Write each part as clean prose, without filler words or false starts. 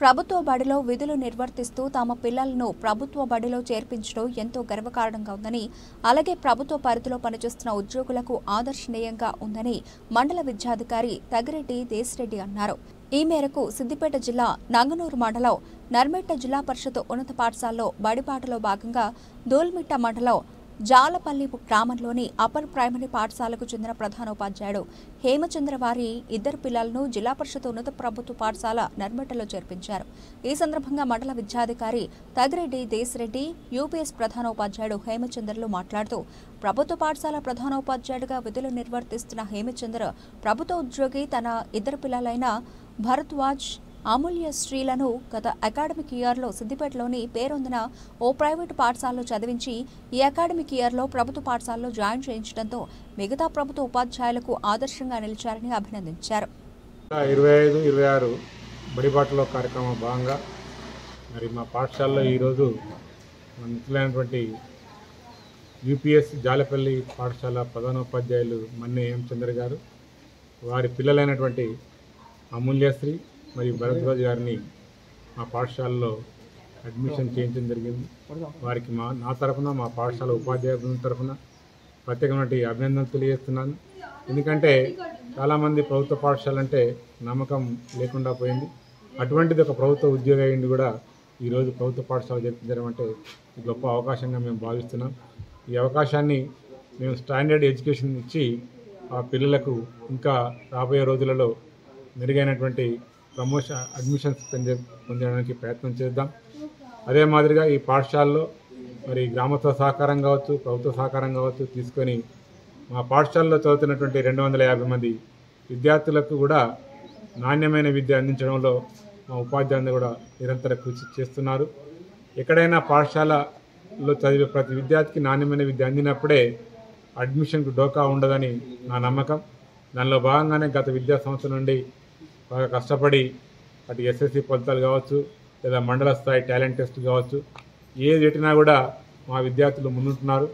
ప్రభుత్వ బడిలో విధులు నిర్వర్తిస్తూ తమ పిల్లలను ప్రభుత్వ బడిలో చేర్పించడం ఎంతో గర్వకారణంగా ఉందని, అలాగే ప్రభుత్వ పరిధిలో పనిచేస్తున్న ఉద్యోగులకు ఆదర్శనీయంగా ఉందని మండల విద్యాధికారి తగిరెడ్డి దేశిరెడ్డి అన్నారు. ఈ మేరకు సిద్దిపేట జిల్లా నంగనూరు మండలం నర్మెట్ట జిల్లా పరిషత్ ఉన్నత పాఠశాలలో బడిబాటలో భాగంగా దూల్మిట్ట మండలం జాలపల్లి గ్రామంలోని అప్పర్ ప్రైమరీ పాఠశాలకు చెందిన ప్రధానోపాధ్యాయుడు హేమచంద్ర వారి ఇద్దరు పిల్లలను జిల్లా పరిషత్ ఉన్నత ప్రభుత్వ పాఠశాల నర్మెట్టలో చేర్పించారు. ఈ సందర్భంగా మండల విద్యాధికారి తగిరెడ్డి దేశిరెడ్డి, యూపీఎస్ ప్రధానోపాధ్యాయుడు హేమచంద్రలు మాట్లాడుతూ, ప్రభుత్వ పాఠశాల ప్రధానోపాధ్యాయుడిగా విధులు నిర్వర్తిస్తున్న హేమచంద్ర ప్రభుత్వ ఉద్యోగి తన ఇద్దరు పిల్లలైన భరద్వాజ్, అమూల్య శ్రీలను గత అకాడమిక్ ఇయర్లో సిద్దిపేటలోని పేరొందిన ఓ ప్రైవేటు పాఠశాలలో చదివించి ఈ అకాడమిక్ ఇయర్లో ప్రభుత్వ పాఠశాలలో జాయిన్ చేయించడంతో మిగతా ప్రభుత్వ ఉపాధ్యాయులకు ఆదర్శంగా నిలిచారని అభినందించారు. 25-26 బడిబాటలో కార్యక్రమం భాగంగా మరి మా పాఠశాలలో ఈరోజు మిత్రులైనటువంటి యూపీఎస్ జాలపల్లి పాఠశాల ప్రధానోపాధ్యాయులు మన్నె హేమచంద్ర గారు, వారి పిల్లలైనటువంటి అమూల్యశ్రీ మరియు భరద్వాజ్ గారిని మా పాఠశాలలో అడ్మిషన్ చేయించడం జరిగింది. వారికి నా తరఫున, మా పాఠశాల ఉపాధ్యాయ బృందం తరఫున ప్రత్యేకమైన అభినందనలు తెలియజేస్తున్నాను. ఎందుకంటే చాలామంది ప్రభుత్వ పాఠశాల అంటే నమ్మకం లేకుండా పోయింది. అటువంటిది ఒక ప్రభుత్వ ఉద్యోగి అయ్యింది కూడా ఈరోజు ప్రభుత్వ పాఠశాల జరిపించడం అంటే గొప్ప అవకాశంగా మేము భావిస్తున్నాం. ఈ అవకాశాన్ని మేము స్టాండర్డ్ ఎడ్యుకేషన్ ఇచ్చి ఆ పిల్లలకు ఇంకా రాబోయే రోజులలో మెరుగైనటువంటి అడ్మిషన్స్ పొందడానికి ప్రయత్నం చేద్దాం. అదే మాదిరిగా ఈ పాఠశాలలో మరి గ్రామస్తుల సహకారం కావచ్చు, ప్రభుత్వ సహకారం కావచ్చు తీసుకొని మా పాఠశాలలో చదువుతున్నటువంటి 250 మంది విద్యార్థులకు కూడా నాణ్యమైన విద్య అందించడంలో మా ఉపాధ్యాయులు కూడా నిరంతర కృషి చేస్తున్నారు. ఎక్కడైనా పాఠశాలలో చదివే ప్రతి విద్యార్థికి నాణ్యమైన విద్య అందినప్పుడే అడ్మిషన్కు డోకా ఉండదని నా నమ్మకం. దానిలో భాగంగానే గత విద్యా సంవత్సరం నుండి బాగా కష్టపడి అటు ఎస్ఎస్సి ఫలితాలు కావచ్చు, లేదా మండల స్థాయి టాలెంట్ టెస్ట్ కావచ్చు, ఏది పెట్టినా కూడా మా విద్యార్థులు ముందుంటున్నారు.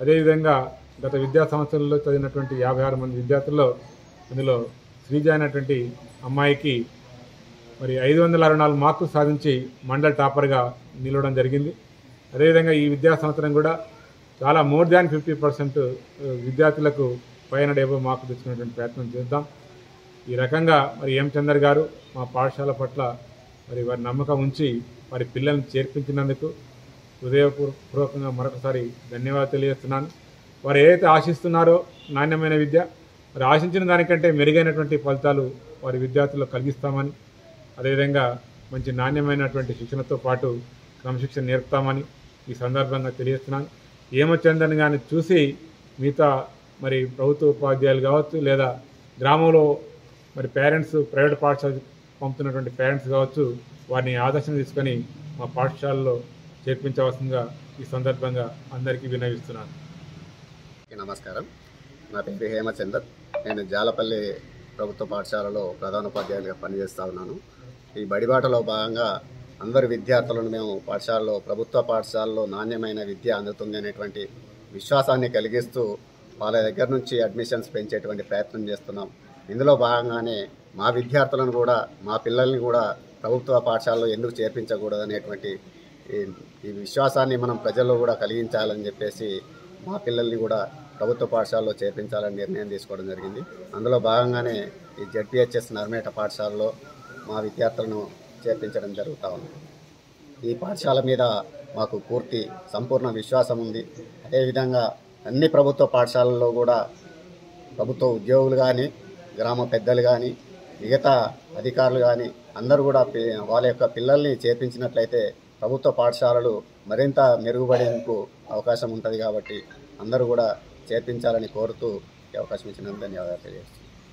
అదేవిధంగా గత విద్యా సంవత్సరంలో చదివినటువంటి 56 మంది విద్యార్థుల్లో అందులో శ్రీజ అయినటువంటి అమ్మాయికి మరి 564 మార్కులు సాధించి మండల టాపర్గా నిలవడం జరిగింది. అదేవిధంగా ఈ విద్యా సంవత్సరం కూడా చాలా మోర్ దాన్ 50% విద్యార్థులకు 550 మార్కులు తెచ్చుకునేటువంటి ప్రయత్నం చేద్దాం. ఈ రకంగా మరి హేమచంద్ర గారు మా పాఠశాల పట్ల మరి వారి నమ్మకం ఉంచి వారి పిల్లల్ని చేర్పించినందుకు హృదయపూర్వకంగా మరొకసారి ధన్యవాదాలు తెలియజేస్తున్నాను. వారు ఏదైతే ఆశిస్తున్నారో నాణ్యమైన విద్య, మరి ఆశించిన దానికంటే మెరుగైనటువంటి ఫలితాలు వారి విద్యార్థులకు కలిగిస్తామని, అదేవిధంగా మంచి నాణ్యమైనటువంటి శిక్షణతో పాటు క్రమశిక్షణ నేర్పుతామని ఈ సందర్భంగా తెలియజేస్తున్నాను. హేమచంద్రని గారిని చూసి మిగతా మరి ప్రభుత్వ ఉపాధ్యాయులు కావచ్చు, లేదా గ్రామంలో మరి పేరెంట్స్ ప్రైవేట్ పాఠశాల పంపుతున్నటువంటి పేరెంట్స్ కావచ్చు, వారిని ఆదర్శం తీసుకొని మా పాఠశాలలో చేర్పించవలసిందిగా ఈ సందర్భంగా అందరికీ విన్నవిస్తున్నాను. నమస్కారం, నా పేరు హేమచందర్. నేను జాలపల్లి ప్రభుత్వ పాఠశాలలో ప్రధానోపాధ్యాయులుగా పనిచేస్తూ ఉన్నాను. ఈ బడిబాటలో భాగంగా అందరి విద్యార్థులను మేము పాఠశాలలో, ప్రభుత్వ పాఠశాలలో నాణ్యమైన విద్య అందుతుంది అనేటువంటి విశ్వాసాన్ని కలిగిస్తూ వాళ్ళ దగ్గర నుంచి అడ్మిషన్స్ పెంచేటువంటి ప్రయత్నం చేస్తున్నాం. ఇందులో భాగంగానే మా విద్యార్థులను కూడా, మా పిల్లల్ని కూడా ప్రభుత్వ పాఠశాలలో ఎందుకు చేర్పించకూడదు అనేటువంటి ఈ విశ్వాసాన్ని మనం ప్రజల్లో కూడా కలిగించాలని చెప్పేసి మా పిల్లల్ని కూడా ప్రభుత్వ పాఠశాలలో చేర్పించాలని నిర్ణయం తీసుకోవడం జరిగింది. అందులో భాగంగానే ఈ జెడ్పీహెచ్ఎస్ నర్మేట పాఠశాలలో మా విద్యార్థులను చేర్పించడం జరుగుతూ ఉంది. ఈ పాఠశాల మీద మాకు సంపూర్ణ విశ్వాసం ఉంది. అదేవిధంగా అన్ని ప్రభుత్వ పాఠశాలల్లో కూడా ప్రభుత్వ ఉద్యోగులు కానీ, గ్రామ పెద్దలు కానీ, మిగతా అధికారులు కానీ అందరూ కూడా వాళ్ళ యొక్క పిల్లల్ని చేర్పించినట్లయితే ప్రభుత్వ పాఠశాలలు మరింత మెరుగుపడేందుకు అవకాశం ఉంటుంది. కాబట్టి అందరూ కూడా చేర్పించాలని కోరుతూ ఈ అవకాశం ఇచ్చినందుకు ధన్యవాదాలు తెలియజేస్తున్నాను.